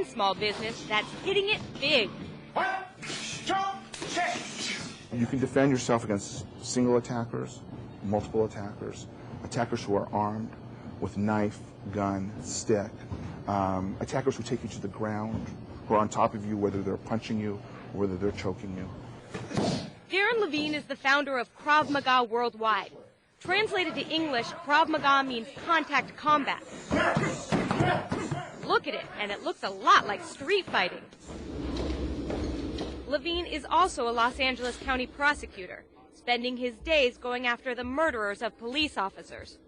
one small business that's hitting it big. You can defend yourself against single attackers, multiple attackers, attackers who are armed with knife, gun, stick, attackers who take you to the ground, who are on top of you, whether they're punching you or whether they're choking you. Darren Levine is the founder of Krav Maga Worldwide. Translated to English, Krav Maga means contact combat. Look at it, and it looks a lot like street fighting. Levine is also a Los Angeles County prosecutor, spending his days going after the murderers of police officers.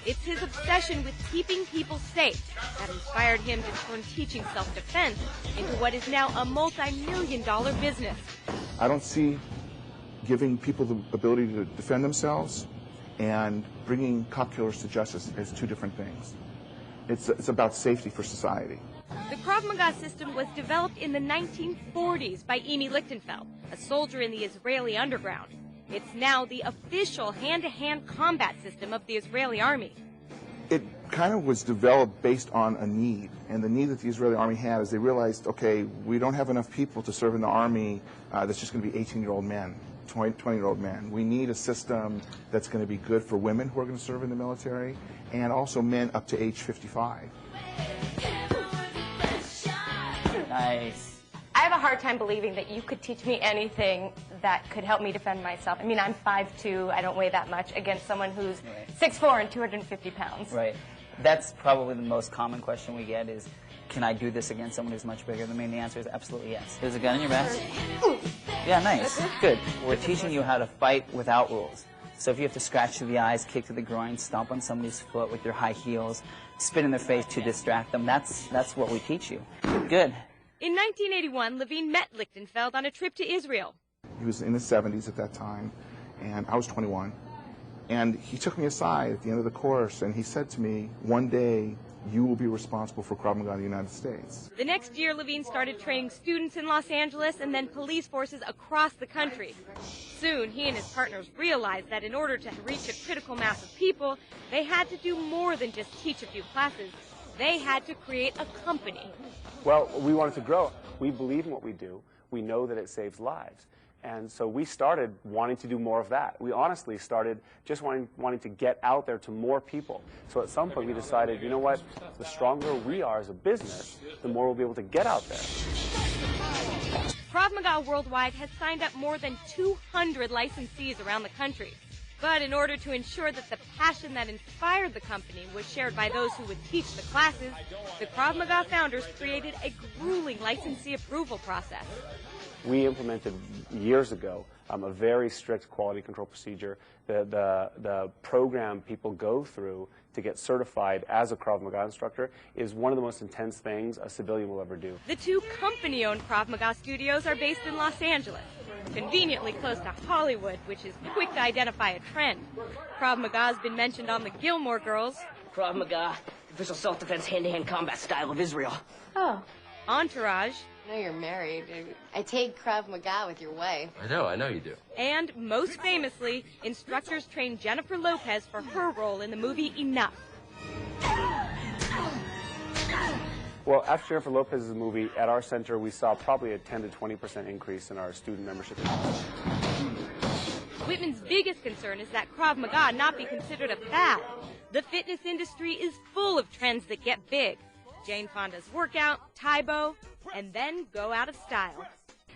It's his obsession with keeping people safe that inspired him to turn teaching self-defense into what is now a multi-million-dollar business. I don't see giving people the ability to defend themselves and bringing cop killers to justice as two different things. It's about safety for society. The Krav Maga system was developed in the 1940s by Emi Lichtenfeld, a soldier in the Israeli underground. It's now the official hand-to-hand combat system of the Israeli army. It kind of was developed based on a need, and the need that the Israeli army had is they realized, okay, we don't have enough people to serve in the army that's just going to be 18-year-old men, 20-year-old men. We need a system that's going to be good for women who are going to serve in the military, and also men up to age 55. Nice. I have a hard time believing that you could teach me anything that could help me defend myself. I mean, I'm 5'2", I don't weigh that much, against someone who's 6'4" and 250 pounds. Right. That's probably the most common question we get is, can I do this against someone who's much bigger than me? And the answer is absolutely yes. There's a gun in your vest? Yeah, nice. Good. We're teaching you how to fight without rules. So if you have to scratch through the eyes, kick to the groin, stomp on somebody's foot with your high heels, spit in their face to distract them, that's what we teach you. Good. In 1981, Levine met Lichtenfeld on a trip to Israel. He was in his 70s at that time, and I was 21. And he took me aside at the end of the course, and he said to me, one day, you will be responsible for Krav Maga in the United States. The next year, Levine started training students in Los Angeles and then police forces across the country. Soon, he and his partners realized that in order to reach a critical mass of people, they had to do more than just teach a few classes. They had to create a company. Well, we wanted to grow. We believe in what we do. We know that it saves lives. And so we started wanting to do more of that. We honestly started just wanting to get out there to more people. So at some point we decided, you know what, the stronger we are as a business, the more we'll be able to get out there. Krav Maga Worldwide has signed up more than 200 licensees around the country. But in order to ensure that the passion that inspired the company was shared by those who would teach the classes, the Krav Maga founders created a grueling licensee approval process. We implemented years ago a very strict quality control procedure. The program people go through to get certified as a Krav Maga instructor is one of the most intense things a civilian will ever do. The two company-owned Krav Maga studios are based in Los Angeles, conveniently close to Hollywood, which is quick to identify a trend. Krav Maga has been mentioned on the Gilmore Girls. Krav Maga, official self-defense hand-to-hand combat style of Israel. Oh. Entourage. I know you're married. I take Krav Maga with your wife. I know you do. And most famously, instructors trained Jennifer Lopez for her role in the movie Enough. Well, after Jennifer Lopez's movie, at our center, we saw probably a 10 to 20% increase in our student membership. Whitman's biggest concern is that Krav Maga not be considered a fad. The fitness industry is full of trends that get big. Jane Fonda's workout, Taibo, and then go out of style.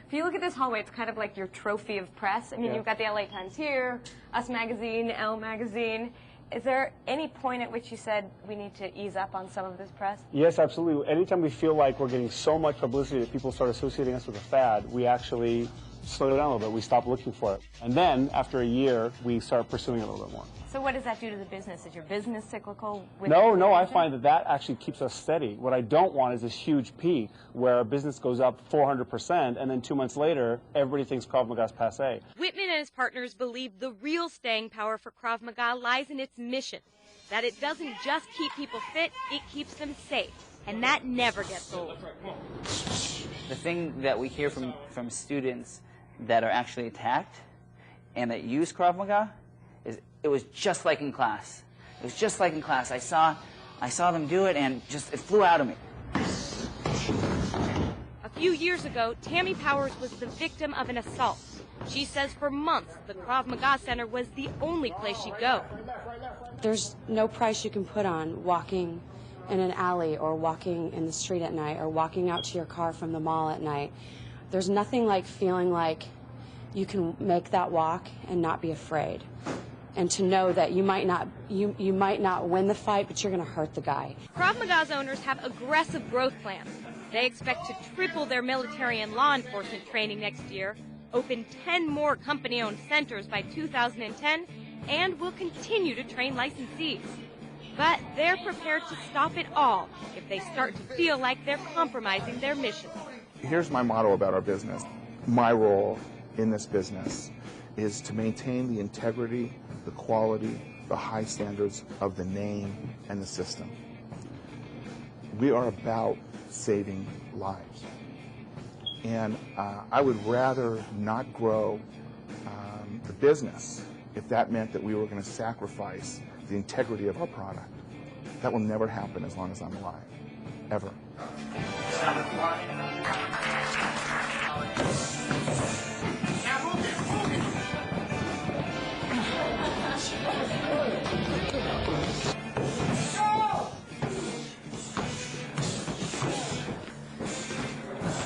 If you look at this hallway, it's kind of like your trophy of press. I mean, You've got the LA Times here, Us Magazine, Elle Magazine. Is there any point at which you said we need to ease up on some of this press? Yes, absolutely. Anytime we feel like we're getting so much publicity that people start associating us with a fad, we actually slow down a little bit. We stop looking for it. And then, after a year, we start pursuing it a little bit more. So what does that do to the business? Is your business cyclical? No, I find that actually keeps us steady. What I don't want is this huge peak where a business goes up 400% and then 2 months later, everybody thinks Krav Maga's passé. Whitman and his partners believe the real staying power for Krav Maga lies in its mission, that it doesn't just keep people fit, it keeps them safe, and that never gets old. The thing that we hear from students that are actually attacked and that use Krav Maga is it was just like in class. It was just like in class. I saw them do it and just it flew out of me. few years ago, Tammy Powers was the victim of an assault. She says for months, the Krav Maga Center was the only place she'd go. There's no price you can put on walking in an alley or walking in the street at night or walking out to your car from the mall at night. There's nothing like feeling like you can make that walk and not be afraid. And to know that you might not win the fight, but you're going to hurt the guy. Krav Maga's owners have aggressive growth plans. They expect to triple their military and law enforcement training next year, open 10 more company-owned centers by 2010, and will continue to train licensees. But they're prepared to stop it all if they start to feel like they're compromising their mission. Here's my motto about our business. My role in this business is to maintain the integrity, the quality, the high standards of the name and the system. We are about saving lives. And I would rather not grow the business if that meant that we were going to sacrifice the integrity of our product. That will never happen as long as I'm alive, ever.